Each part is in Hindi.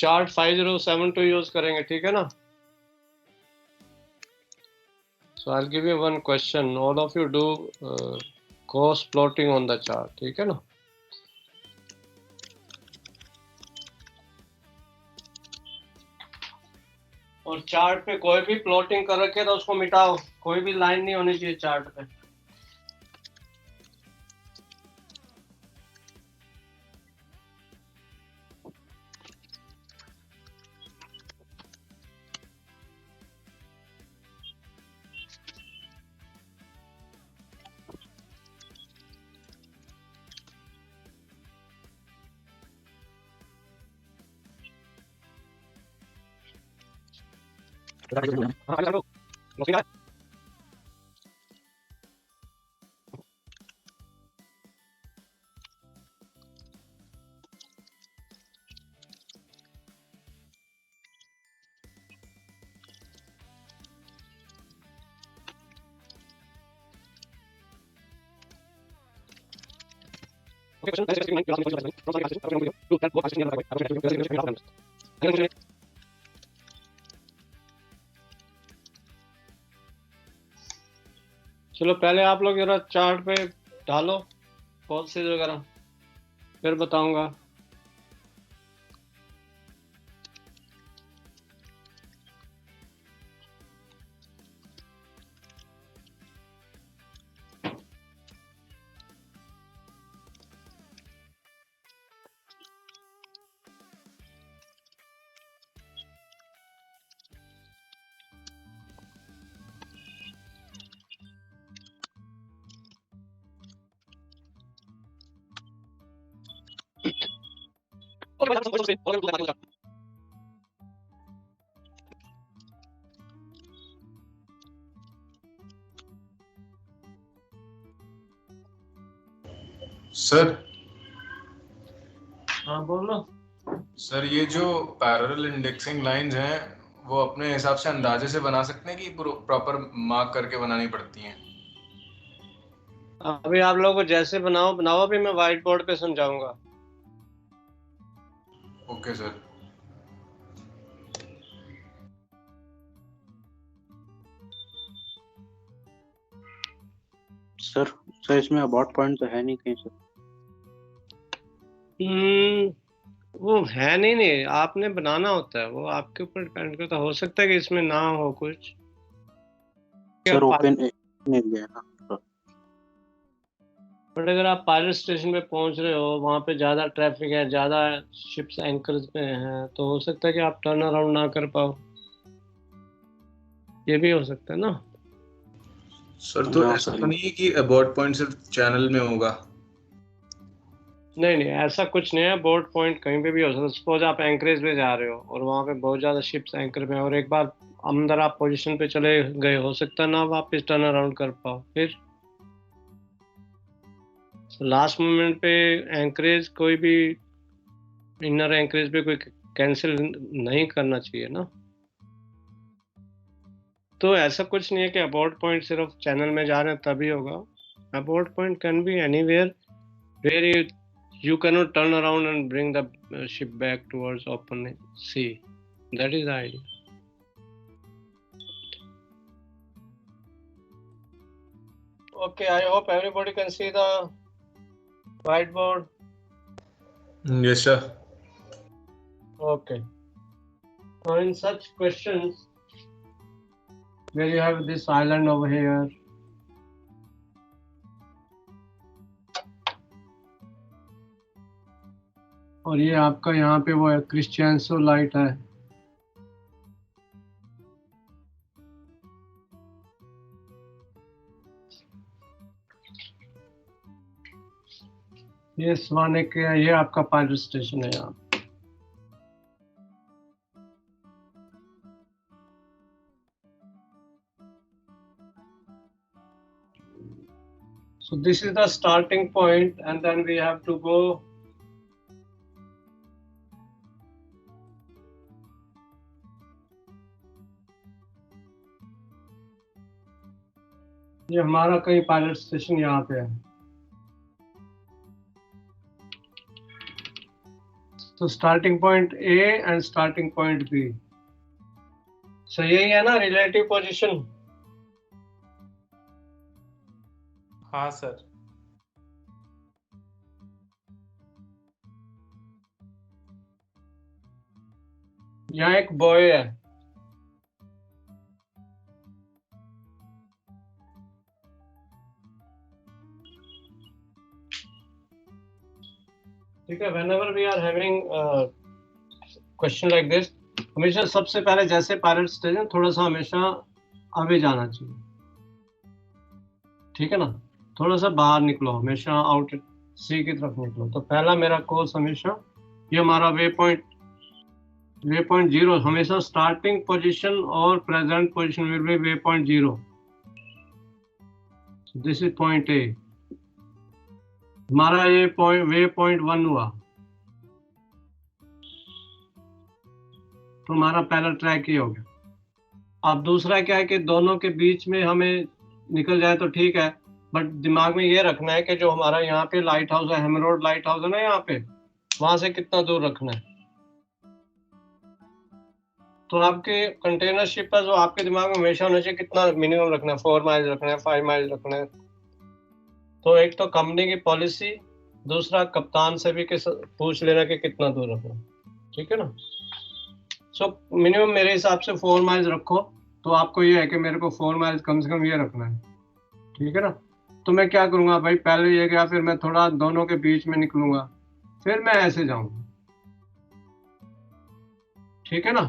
चार्ट 5072 यूज करेंगे, ठीक है ना? So I'll give you one question. All of you do cross plotting on the chart, ठीक है ना? और चार्ट पे कोई भी प्लॉटिंग कर रखे तो उसको मिटाओ, कोई भी लाइन नहीं होनी चाहिए चार्ट पे। चलो पहले आप लोग जरा चार्ट पे डालो पॉलिसीज वगैरह, फिर बताऊंगा। सर हाँ बोलो। सर ये जो पैरेलल इंडेक्सिंग लाइंस हैं वो अपने हिसाब से अंदाजे से बना सकते हैं कि प्रॉपर मार्क करके बनानी पड़ती हैं? अभी आप लोगों को जैसे बनाओ बनाओ, अभी मैं व्हाइट बोर्ड पे समझाऊंगा। Okay sir. सर इसमें अबाउट पॉइंट तो है नहीं कहीं सर। वो है नहीं, आपने बनाना होता है, वो आपके ऊपर डिपेंड करता है। हो सकता है कि इसमें ना हो कुछ। सर ओपन एरिया है ना। बट अगर आप पायलट स्टेशन पे पहुंच रहे हो, वहां पे ज्यादा ट्रैफिक है, ज्यादा शिप्स एंकर्स पे हैं, तो हो सकता है कि आप टर्न अराउंड ना कर पाओ। ये भी हो सकता है ना। सर तो ऐसा तो नहीं है कि अबाउट पॉइंट सिर्फ चैनल में होगा? नहीं, ऐसा कुछ नहीं है। बोर्ड पॉइंट कहीं पे भी हो सकता है। सपोज आप एंकरेज पे जा रहे हो और वहां पे बहुत ज्यादा शिप्स एंकर में, और एक बार अंदर आप पोजीशन पे चले गए, हो सकता है ना वापस टर्न अराउंड कर पाओ। फिर लास्ट मोमेंट पे एंकरेज, कोई भी इनर एंकरेज पे कोई कैंसिल नहीं करना चाहिए ना। तो ऐसा कुछ नहीं है कि अबॉर्ड पॉइंट सिर्फ चैनल में जा रहे हैं तभी होगा। Abort point can be anywhere where you cannot turn around and bring the ship back towards open sea. That is the idea. Okay, I hope everybody can see the whiteboard. Yes sir. Okay, so in such questions where you have this island over here, और ये आपका यहाँ पे वो है क्रिस्टियंसो लाइट है। ये स्वानिक है, ये आपका पायलट स्टेशन है यहाँ। So this is the starting point, and then we have to go ये हमारा कहीं पायलट स्टेशन यहाँ पे है। तो starting point A and starting point B, so यही है ना रिलेटिव पोजीशन। हाँ सर। यहाँ एक बॉय है, ठीक है। whenever we are having question like this, हमेशा सबसे पहले जैसे पायलट स्टेज है थोड़ा सा हमेशा आगे जाना चाहिए, ठीक है ना, थोड़ा सा बाहर निकलो, हमेशा आउट सी की तरफ निकलो। तो पहला मेरा कोर्स हमेशा ये हमारा वे पॉइंट जीरो, हमेशा स्टार्टिंग पोजीशन और present position will be way point zero. This is point A, हमारा ये पॉइंट वे पॉइंट 1 हुआ, तो हमारा पहला ट्रैक ही हो गया। अब दूसरा क्या है कि दोनों के बीच में हमें निकल जाए तो ठीक है, बट दिमाग में ये रखना है कि जो हमारा यहाँ पे लाइट हाउस है, हेमरोड लाइट हाउस है ना यहाँ पे, वहां से कितना दूर रखना है। तो आपके कंटेनर शिप है जो आपके दिमाग में हमेशा होना चाहिए कितना मिनिमम रखना है, 4 माइल रखना है, 5 माइल रखना है। तो एक तो कंपनी की पॉलिसी, दूसरा कप्तान से भी पूछ लेना कि कितना दूर रखना, ठीक है ना। सो मिनिमम मेरे हिसाब से 4 माइल्स रखो, तो आपको ये है कि मेरे को 4 माइल्स कम से कम ये रखना है, ठीक है ना। तो मैं क्या करूंगा भाई, पहले ये गया, फिर मैं थोड़ा दोनों के बीच में निकलूंगा, फिर मैं ऐसे जाऊंगा, ठीक है ना।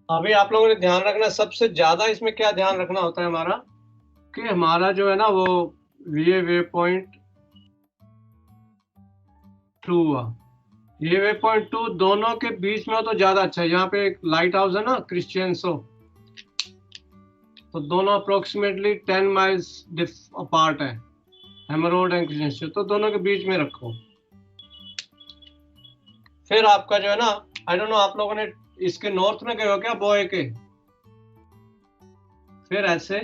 अभी आप लोगों ने ध्यान रखना, सबसे ज्यादा इसमें क्या ध्यान रखना होता है हमारा, कि हमारा जो है ना वो वे पॉइंट 2 हुआ, ये वे पॉइंट 2 दोनों के बीच में हो तो ज्यादा अच्छा है। यहाँ पे एक लाइट हाउस है ना क्रिश्चियंसो, तो दोनों अप्रोक्सीमेटली 10 माइल्स अपार्ट है, हेमरोड एंड क्रिश्चियंसो, तो दोनों के बीच में रखो। फिर आपका जो है ना, आई डोंट नो आप लोगों ने इसके नॉर्थ में गए हो क्या बॉय के, फिर ऐसे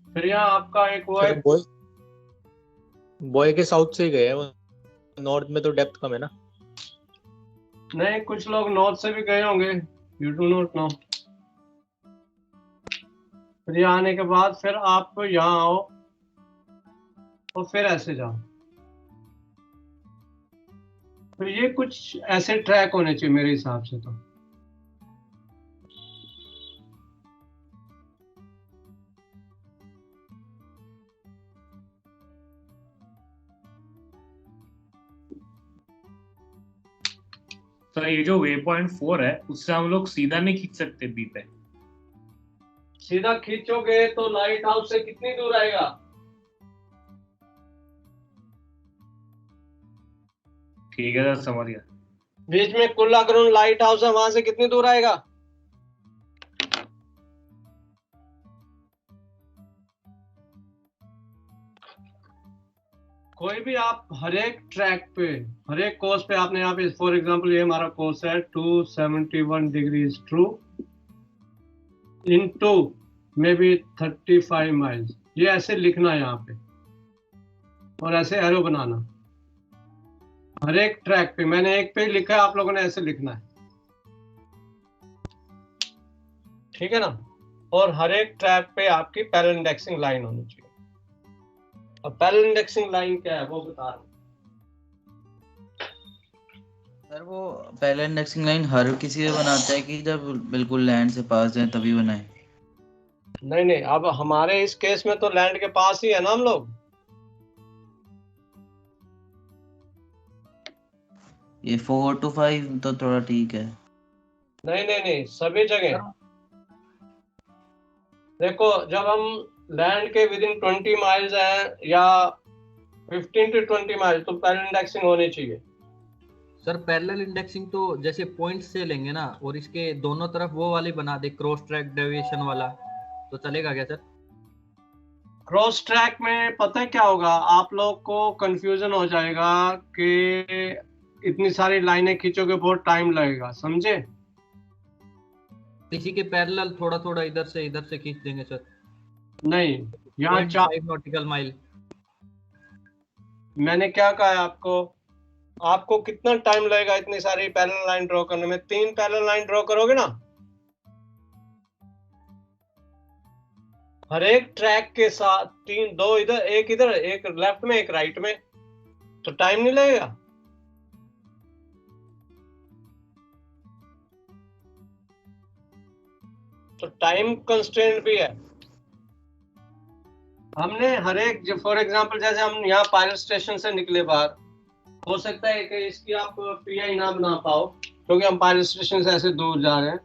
फिर यहाँ आपका एक वो है, बॉय के साउथ से ही गए हैं वो, नॉर्थ में तो डेप्थ कम है ना। नहीं कुछ लोग नॉर्थ से भी गए होंगे, यू डू नॉट नो। फिर यहाँ आने के बाद फिर आप यहाँ आओ और फिर ऐसे जाओ। तो ये कुछ ऐसे ट्रैक होने चाहिए मेरे हिसाब से। तो सर ये जो वे पॉइंट 4 है उससे हम लोग सीधा नहीं खींच सकते बी पे। सीधा खींचोगे तो लाइट हाउस से कितनी दूर आएगा, ठीक है सर समझ गया। बीच में कुल्ला ग्राउंड लाइट हाउस है, वहां से कितनी दूर आएगा। कोई भी आप हर एक ट्रैक पे, हर एक कोर्स पे आपने यहाँ पे, फॉर एग्जांपल ये हमारा कोर्स है 271 degrees true into may be 35 miles, ये ऐसे लिखना है यहाँ पे और ऐसे एरो बनाना हर एक ट्रैक पे। मैंने एक पे लिखा है, आप लोगों ने ऐसे लिखना है, ठीक है ना। और हर एक ट्रैक पे आपकी पैरेलल इंडेक्सिंग लाइन होनी चाहिए। अब पैरेलल इंडेक्सिंग लाइन क्या है वो बता रहा हूं सर। वो पहले इंडेक्सिंग लाइन हर किसी में बनाता है कि जब बिल्कुल लैंड से पास जाए तभी बनाए? नहीं, अब हमारे इस केस में तो लैंड के पास ही है ना हम लोग। ये 4 to 5 तो थोड़ा ठीक है। नहीं, सभी जगह देखो, जब हम लैंड के विद इन 20 माइल्स हैं या 15 to 20 माइल्स, तो पैरेलल इंडेक्सिंग होनी चाहिए। सर पैरेलल इंडेक्सिंग तो जैसे पॉइंट से लेंगे ना, और इसके दोनों तरफ वो वाली बना दे क्रॉस ट्रैक डेविएशन वाला, तो चलेगा क्या सर? क्रॉस ट्रैक में पता है क्या होगा, आप लोग को कंफ्यूजन हो जाएगा कि इतनी सारी लाइनें खींचोगे बहुत टाइम लगेगा, समझे? किसी के पैरेलल थोड़ा थोड़ा इधर से खींच देंगे सर। नहीं, यहाँ 0.5 नॉटिकल माइल। मैंने क्या कहा है आपको कितना टाइम लगेगा इतनी सारी पैरेलल लाइन ड्रॉ करने में? 3 पैरेलल लाइन ड्रॉ करोगे ना, हर एक ट्रैक के साथ 3, 2 इधर, एक लेफ्ट में, एक राइट में, तो टाइम नहीं लगेगा? तो टाइम कंस्ट्रेंट भी है। हमने हर एक, फॉर एग्जांपल जैसे हम यहाँ पायलट स्टेशन से निकले बाहर, हो सकता है कि इसकी आप पीआई ना बना पाओ क्योंकि हम पायलट स्टेशन से ऐसे दूर जा रहे हैं,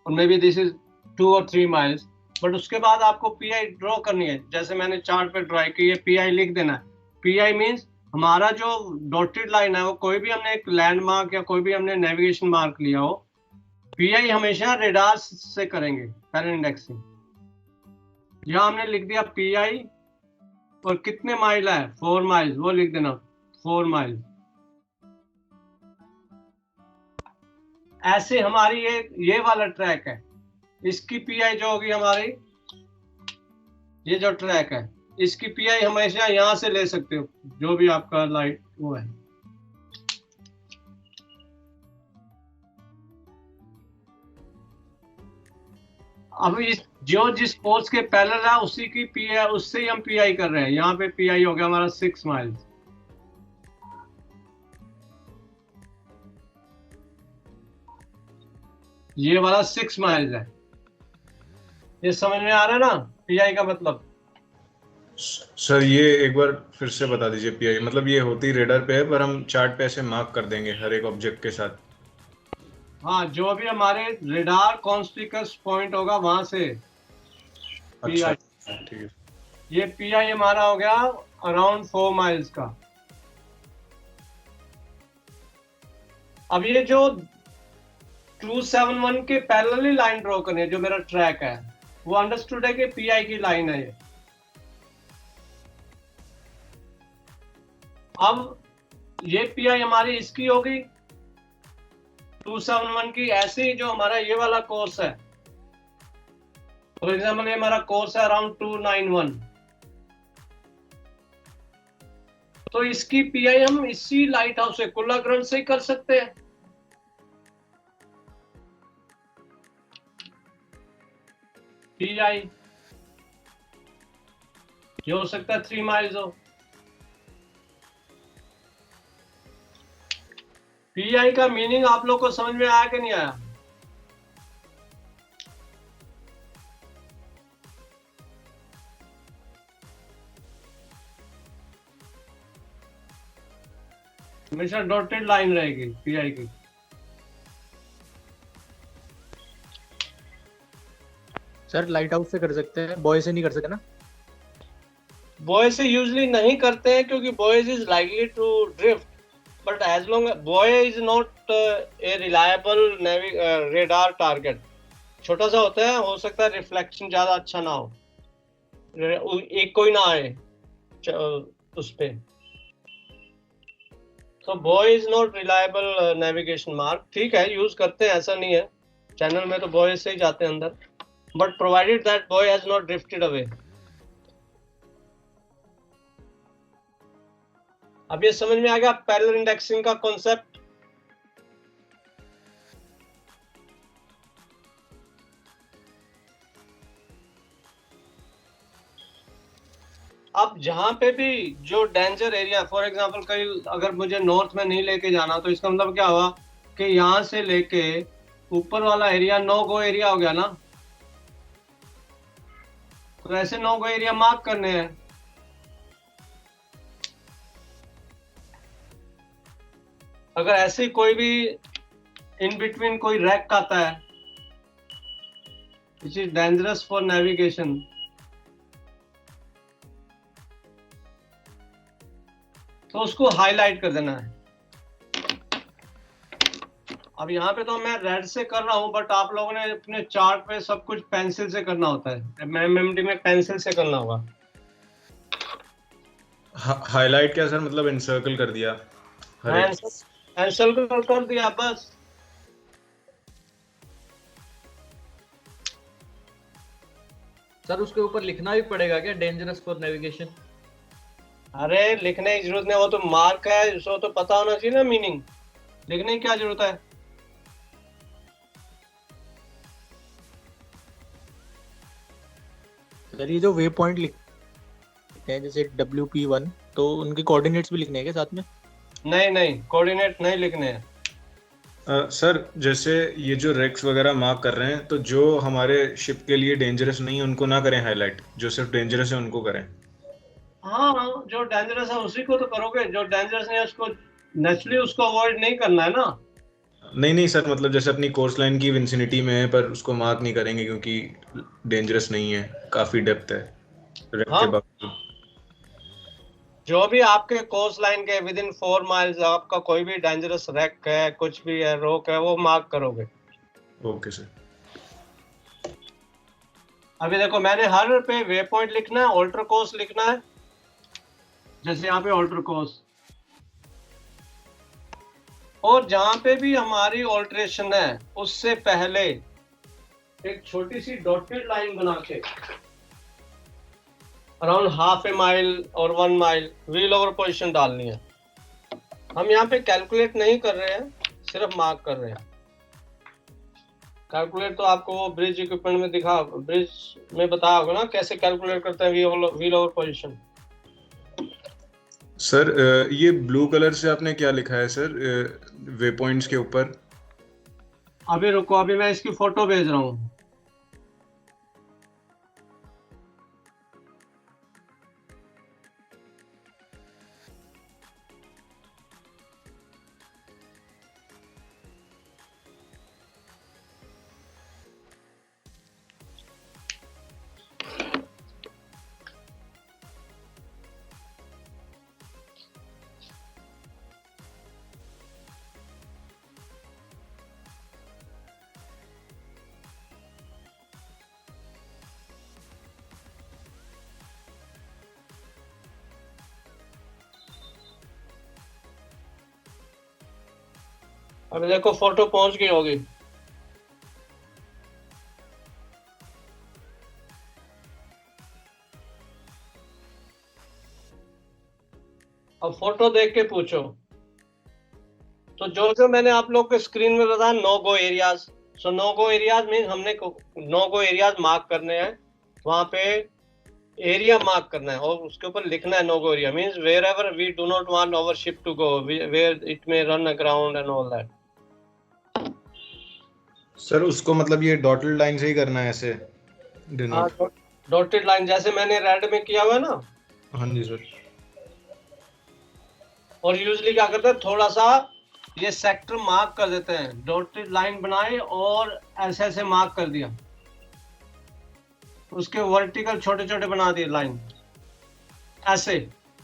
और may be this is 2 or 3 miles, but उसके बाद आपको पीआई ड्रॉ करनी है। जैसे मैंने चार्ट पे ड्रॉ की, ये पीआई लिख देना है। पीआई मींस हमारा जो डॉटेड लाइन है वो कोई भी हमने एक लैंडमार्क या कोई भी हमने नेविगेशन मार्क लिया हो, पीआई हमेशा रेडार से करेंगे पैरेलल इंडेक्सिंग। यहाँ हमने लिख दिया पीआई और कितने माइल है, 4 माइल्स, वो लिख देना 4 माइल। ऐसे हमारी ये वाला ट्रैक है, इसकी पीआई जो होगी हमारी, ये जो ट्रैक है इसकी पीआई हमेशा यहां से ले सकते हो, जो भी आपका लाइट वो है। अब इस जो जिस पोस्ट के पैरेलल है उसी की पीआई, उससे ही हम पीआई कर रहे हैं। यहाँ पे पीआई हो गया हमारा 6 माइल्स। ये वाला 6 माइल्स है। ये समझ में आ रहा है ना पीआई का मतलब? सर ये एक बार फिर से बता दीजिए। पीआई मतलब ये होती रेडर पे है, पर हम चार्ट पे ऐसे मार्क कर देंगे हर एक ऑब्जेक्ट के साथ। हाँ, जो भी हमारे रेडार कॉन्स्पिकस पॉइंट होगा वहां से अच्छा, पीआई। ठीक है। ये पीआई हमारा हो गया अराउंड 4 माइल्स का। अब ये जो 271 के पैरेलली लाइन ड्रॉ करनी है, जो मेरा ट्रैक है, वो अंडरस्टूड है कि पीआई की लाइन है ये। अब ये पीआई हमारी इसकी होगी 271 की। ऐसे ही जो हमारा ये वाला कोर्स है, फॉर एग्जाम्पल ये हमारा कोर्स है अराउंड 291, तो इसकी पीआई हम इसी लाइट हाउस से, कुल्ला ग्रंथ से ही कर सकते हैं। पीआई ये हो सकता है 3 माइल्स हो। पीआई का मीनिंग आप लोग को समझ में आया कि नहीं आया? हमेशा डॉटेड लाइन रहेगी पीआई की। सर लाइट हाउस से कर सकते हैं, बॉय से नहीं कर सकते ना? बॉय से यूजली नहीं करते हैं क्योंकि boys is likely to drift, but as long boy is not a reliable radar target. छोटा सा होता है, हो सकता है रिफ्लेक्शन ज्यादा अच्छा ना हो, एक कोई ना आए उस पे। तो boy is not reliable navigation mark. ठीक है, यूज करते हैं, ऐसा नहीं है, चैनल में तो बॉय से ही जाते हैं अंदर, but provided that boy has not drifted away. अब ये समझ में आ गया पैरेलल इंडेक्सिंग का कॉन्सेप्ट? अब जहां पे भी जो डेंजर एरिया, फॉर एग्जांपल कहीं अगर मुझे नॉर्थ में नहीं लेके जाना, तो इसका मतलब क्या हुआ कि यहां से लेके ऊपर वाला एरिया नो गो एरिया हो गया ना। तो ऐसे नो गो एरिया मार्क करने हैं। अगर ऐसे कोई भी इन बिटवीन कोई रैक आता है which is dangerous for navigation, तो उसको हाईलाइट कर देना है। अब यहाँ पे तो मैं रेड से कर रहा हूँ, बट आप लोगों ने अपने चार्ट पे सब कुछ पेंसिल से करना होता है। एमएमडी में पेंसिल से करना होगा। हाईलाइट क्या सर, मतलब इनसर्कल कर दिया हर एक? एनसर्कल कर दिया बस। सर उसके ऊपर लिखना भी पड़ेगा क्या, डेंजरस फॉर नेविगेशन? अरे लिखने की जरूरत नहीं, वो तो मार्क है, उसको तो पता होना चाहिए ना मीनिंग, लिखने की क्या जरूरत है। सर ये जो वे पॉइंट लिखते हैं जैसे WP1, तो उनके कोऑर्डिनेट्स भी लिखने हैं क्या साथ में? नहीं कोऑर्डिनेट नहीं लिखने हैं। सर जैसे ये जो रेक्स वगैरह मार्क कर रहे हैं, तो जो हमारे शिप के लिए डेंजरस नहीं है उनको ना करें हाईलाइट, जो सिर्फ डेंजरस है उनको करें। हाँ जो डेंजरस है उसी को तो करोगे, जो डेंजरस नहीं है उसको नेचुरली उसको अवॉइड नहीं करना है ना। नहीं सर, मतलब जैसे अपनी कोर्स लाइन की विंसिनिटी में है, पर उसको मार्क नहीं करेंगे क्योंकि डेंजरस नहीं है, काफी डेप्थ है रेक हाँ के बावजूद। जो भी आपके कोस्ट लाइन के विद इन 4 माइल्स आपका कोई भी डेंजरस रैक है, कुछ भी है, रोक है, वो मार्क करोगे। Okay sir. अभी देखो मैंने हर पे वे पॉइंट लिखना है, ऑल्टर कोर्स लिखना है, जैसे यहाँ पे ऑल्टर कोर्स, और जहां पे भी हमारी ऑल्ट्रेशन है उससे पहले एक छोटी सी डॉटेड लाइन बना के अराउंड हाफ ए माइल और 1 माइल व्हील ओवर पोजीशन डालनी है। हम यहाँ पे कैलकुलेट नहीं कर रहे हैं, सिर्फ मार्क कर रहे हैं। कैलकुलेट तो आपको वो ब्रिज इक्विपमेंट में दिखा, ब्रिज में बताया होगा ना कैसे कैलकुलेट करते हैं व्हील ओवर पोजीशन। सर ये ब्लू कलर से आपने क्या लिखा है सर वे पॉइंट्स के ऊपर? अभी रुको, अभी मैं इसकी फोटो भेज रहा हूँ। अभी देखो फोटो पहुंच गई होगी। अब फोटो देख के पूछो। तो जो जो मैंने आप लोग के स्क्रीन में बताया नो गो एरियाज, सो नो गो एरियाज मीन हमने नो गो एरियाज मार्क करने हैं, वहां पे एरिया मार्क करना है और उसके ऊपर लिखना है no go area means wherever we do not want our ship to go, where it may run aground and all that. Sir उसको मतलब ये डॉटेड लाइन से ही करना है ऐसे डिनोट? डॉटेड लाइन जैसे मैंने रेड में किया हुआ है ना। हाँ जी सर। और यूजुअली क्या करते हैं, थोड़ा सा ये सेक्टर मार्क कर देते हैं, डॉटेड लाइन बनाए और ऐसे ऐसे मार्क कर दिया, उसके वर्टिकल छोटे छोटे बना दिए लाइन ऐसे।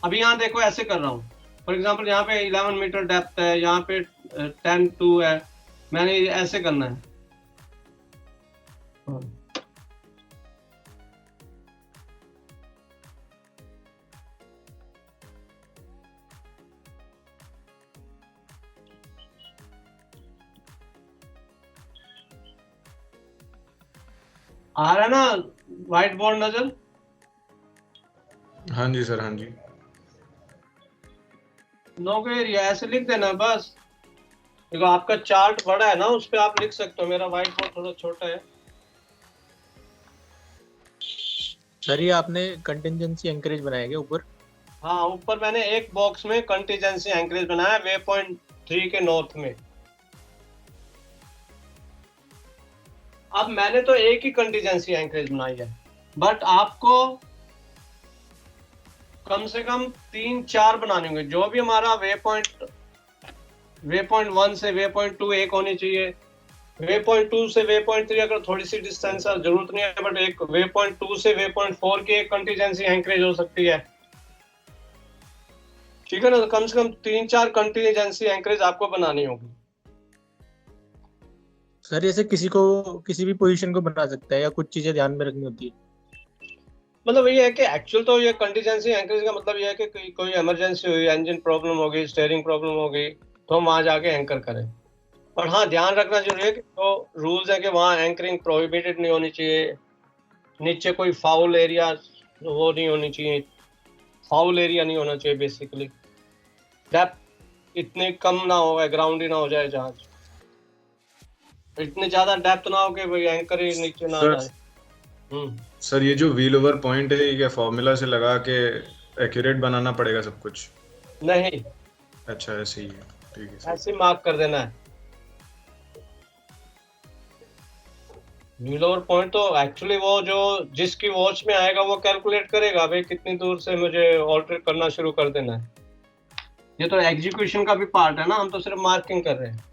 अभी यहाँ देखो ऐसे कर रहा हूँ, फॉर एग्जांपल यहाँ पे 11 मीटर डेप्थ है, यहाँ पे 10-2 है, मैंने ऐसे करना है। आ रहा है ना व्हाइट बोर्ड नजर? हाँ जी सर, हाँ जी। नो गो एरिया ऐसे लिख देना बस। देखो आपका चार्ट बड़ा है ना, उस पे आप लिख सकते हो, मेरा व्हाइट बोर्ड थोड़ा छोटा है। सर ये आपने कंटिजेंसी एंकरेज बनाया क्या ऊपर? हाँ ऊपर मैंने एक बॉक्स में कंटिजेंसी एंकरेज बनाया वे पॉइंट 3 के नॉर्थ में। अब मैंने तो एक ही कंटिजेंसी एंकरेज बनाई है, बट आपको कम से कम 3-4 बनाने होंगे। जो भी हमारा वे पॉइंट 1 से वे पॉइंट 2 एक होनी चाहिए, वे पॉइंट 2 से वे पॉइंट 3 अगर थोड़ी सी डिस्टेंस है जरूरत नहीं है, बट एक वे पॉइंट 2 से वे पॉइंट 4 की एक कंटिजेंसी एंकरेज हो सकती है, ठीक है ना। तो कम से कम 3-4 कंटिजेंसी एंकरेज आपको बनानी होगी। सर ऐसे किसी भी पोजीशन को बना सकता है या कुछ चीजें ध्यान में रखनी होती है? मतलब ये है कि एक्चुअल तो ये कंटीजेंसी एंकरेज का मतलब ये है कि कोई इमरजेंसी हुई, इंजन प्रॉब्लम हो गई, स्टीयरिंग प्रॉब्लम हो गई, तो हम वहां जाके एंकर करें। पर हाँ, ध्यान रखना जरूरी है कि जो रूल्स है कि वहाँ एंकरिंग प्रोहिबिटेड नहीं होनी चाहिए, नीचे कोई फाउल एरिया वो नहीं होनी चाहिए, फाउल एरिया नहीं होना चाहिए बेसिकली, डेप्थ इतनी कम ना हो, ग्राउंड ही ना हो जाए जहाज, इतनी ज्यादा डेप्थ ना हो कि भाई एंकर ही नीचे ना सर जाए। सर ये जो व्हील ओवर पॉइंट है, ये क्या फॉर्मूला से लगा के एक्यूरेट बनाना पड़ेगा सब कुछ? नहीं, अच्छा ऐसे ही है, ठीक है सर। ऐसे मार्क कर देना है। व्हील ओवर पॉइंट तो एक्चुअली वो जो जिसकी वॉच में आएगा वो कैलकुलेट करेगा भाई कितनी दूर से मुझे ऑल्टर करना शुरू कर देना है। ये तो एग्जीक्यूशन का भी पार्ट है ना, हम तो सिर्फ मार्किंग कर रहे हैं।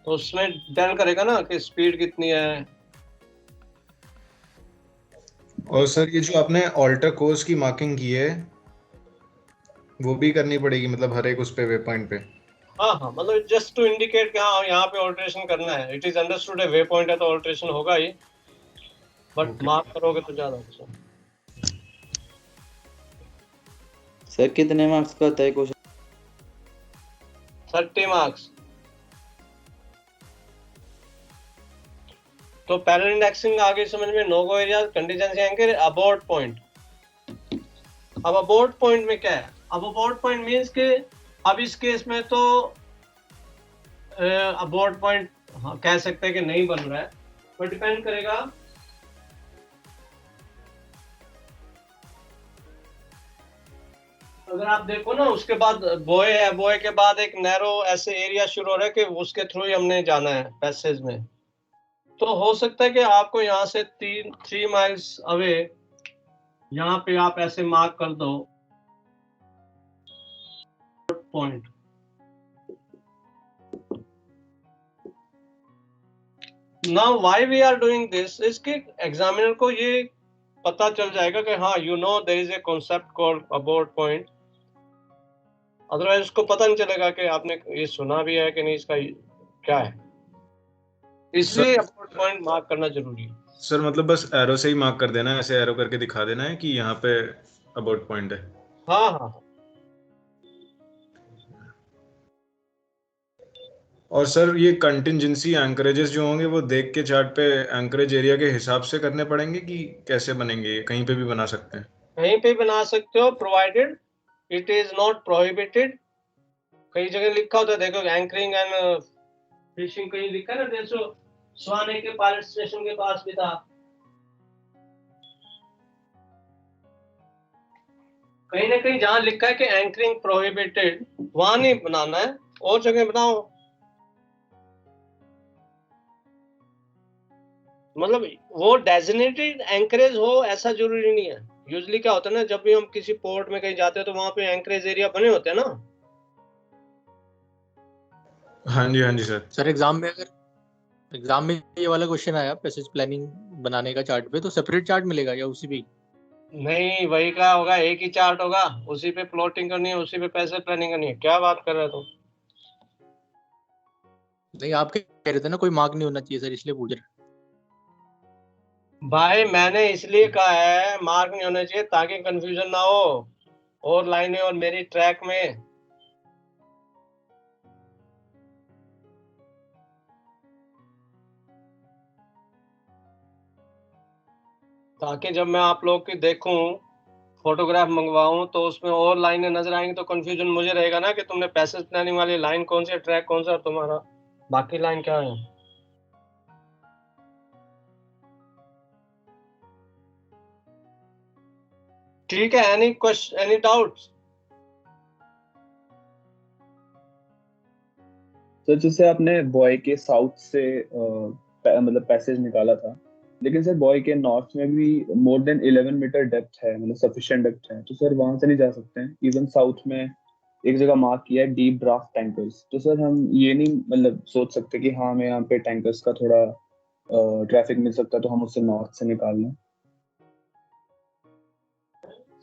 तो उसमें टेल करेगा ना कि स्पीड कितनी है। और सर ये जो आपने ऑल्टर कोर्स की मार्किंग की है, वो भी करनी पड़ेगी मतलब हर एक उस पे वे पॉइंट पे? हाँ हाँ, मतलब जस्ट टू इंडिकेट कि हाँ यहाँ पे ऑल्ट्रेशन करना है। इट इज अंडरस्टूड है, वे पॉइंट है तो ऑल्ट्रेशन होगा ही, बट Okay. मार्क करोगे तो ज्यादा अच्छा। सर कितने मार्क्स का होता है क्वेश्चन? 30 मार्क्स। तो पैरेलल इंडेक्सिंग आगे समझ में, no go area, contingency anchor, abort point. अब अबॉर्ट पॉइंट में क्या है? अब अबॉर्ट पॉइंट मींस कि अब इस केस में तो अबॉर्ट पॉइंट हाँ, कह सकते हैं कि नहीं बन रहा है, पर डिपेंड करेगा। अगर आप देखो ना, उसके बाद बॉय है, बॉय के बाद एक नैरो ऐसे एरिया शुरू हो रहा है कि उसके थ्रू ही हमने जाना है पैसेज में। तो हो सकता है कि आपको यहाँ से 3 माइल्स अवे यहाँ पे आप ऐसे मार्क कर दो point. Now why we are doing this, इसके एग्जामिनर को ये पता चल जाएगा कि हाँ you know there is a concept called abort point. Otherwise उसको पता नहीं चलेगा कि आपने ये सुना भी है कि नहीं, इसका क्या है। इसलिए अबॉर्ट पॉइंट मार्क करना जरूरी है। सर मतलब बस एरो से ही मार्क कर देना है, ऐसे एरो करके दिखा देना है कि यहाँ पे अबाउट पॉइंट है? हाँ हाँ। और सर ये कंटिंजेंसी एंकरेजेस जो होंगे वो देख के चार्ट पे एंकरेज एरिया के हिसाब से करने पड़ेंगे कि कैसे बनेंगे? कहीं पे भी बना सकते हैं? कहीं पे बना सकते हो, provided it is not prohibited. कई जगह लिखा होता है, देखो एंकरिंग एंड फिशिंग कहीं लिखा है ना, जैसे स्वाने के पायलट स्टेशन के पास भी था। कहीं ना कहीं जहां लिखा है कि एंकरिंग प्रोहिबिटेड, वहां नहीं बनाना है, और जगह बनाओ। मतलब वो डेजिग्नेटेड एंकरेज हो ऐसा जरूरी नहीं है। यूजुअली क्या होता है ना, जब भी हम किसी पोर्ट में कहीं जाते हैं तो वहां पे एंकरेज एरिया बने होते हैं ना। हाँ जी सर। सर एग्जाम में ये वाला क्वेश्चन आया पैसेज प्लानिंग बनाने का चार्ट पे, तो सेपरेट चार्ट मिलेगा या उसी पे? नहीं, वही का होगा, एक ही चार्ट होगा, उसी पे प्लॉटिंग करनी है, उसी पे पैसे प्लानिंग करनी है। क्या बात कर रहे हो तुम? नहीं, आप कह रहे थे ना कोई मार्क नहीं होना चाहिए सर, इसलिए पूछ रहे। भाई मैंने इसलिए कहा है मार्क नहीं होना चाहिए ताकि कंफ्यूजन ना हो और लाइनें और मेरी ट्रैक में। ताकि जब मैं आप लोग की देखूं, फोटोग्राफ मंगवाऊं, तो उसमें और लाइनें नजर आएंगी तो कंफ्यूजन मुझे रहेगा ना कि तुमने पैसेज प्लानिंग वाली लाइन कौन सी है, ट्रैक कौन सा है तुम्हारा, बाकी लाइन क्या है। ठीक है, any question, any doubts? Sir जैसे आपने बॉय के साउथ से मतलब पैसेज निकाला था, लेकिन सर बॉय के नॉर्थ में भी मोर देन 11 मीटर डेप्थ है, मतलब सफिशिएंट डेप्थ है, तो सर वहां से नहीं जा सकते हैं? इवन साउथ में एक जगह मार्क किया है डीप ड्राफ्ट टैंकर्स, तो सर हम ये नहीं मतलब सोच सकते कि हाँ हमें यहाँ पे टैंकर्स का थोड़ा ट्रैफिक मिल सकता है तो हम उससे नॉर्थ से निकाल लें?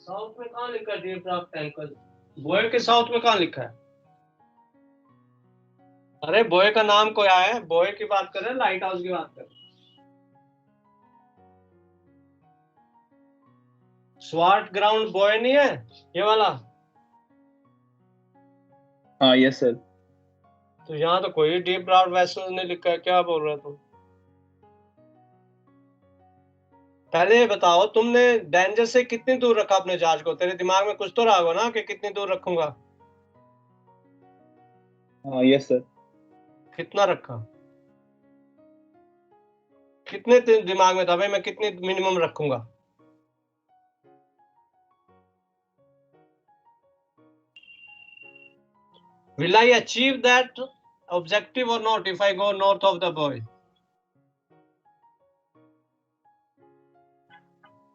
साउथ में कहाँ लिखा है डीप ड्राफ्ट टैंकर? बॉय के साउथ में कहाँ लिखा है? अरे बॉय का नाम कोई आया है? बॉय की बात कर रहे हैं, लाइट हाउस की बात कर रहे हैं? स्वाट ग्राउंड बॉय नहीं है ये वाला? हाँ यस सर। तो यहाँ तो कोई डीप ड्राफ्ट वेसल्स नहीं लिखा है, क्या बोल रहा तू? पहले ये बताओ, तुमने डेंजर से कितनी दूर रखा अपने जहाज को? तेरे दिमाग में कुछ तो रहा होगा ना कि कितनी दूर रखूंगा? हाँ यस सर। कितना रखा? कितने दिमाग में था भाई मैं कितनी मिनिमम रखूंगा? Will I achieve that objective or not if I go north of the buoy?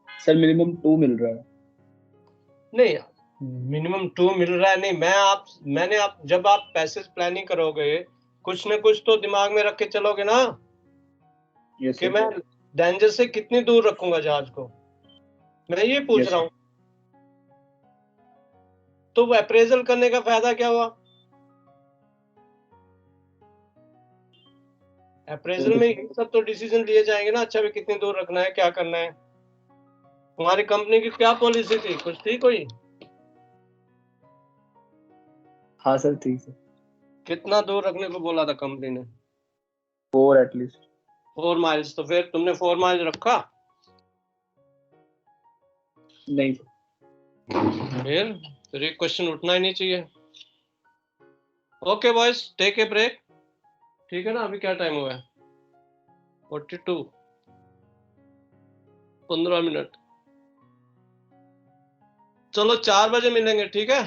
Sir minimum 2 मिल रहा है। नहीं, मिनिमम 2 मिल रहा है नहीं, मैंने जब आप पैसेज प्लानिंग करोगे कुछ न कुछ तो दिमाग में रख के चलोगे ना यस कि सर। मैं डेंजर से कितनी दूर रखूंगा जहाज को, मैं ये पूछ Yes, रहा हूँ। तो अप्रेजल करने का फायदा क्या हुआ? अप्रेजल में ये सब तो डिसीजन लिए जाएंगे ना, अच्छा भी कितनी दूर रखना है, क्या करना है। तुम्हारी कंपनी की क्या पॉलिसी थी, कुछ थी कोई? हाँ सर ठीक है। कितना दूर रखने को बोला था कंपनी ने? 4 एटलीस्ट। 4 माइल्स। तो फिर तुमने 4 माइल्स रखा? नहीं फिर एक क्वेश्चन उठना ही नहीं चाहिए। Okay boys, take a break. ठीक है ना? अभी क्या टाइम हुआ है? 42, 15 मिनट। चलो 4 बजे मिलेंगे, ठीक है?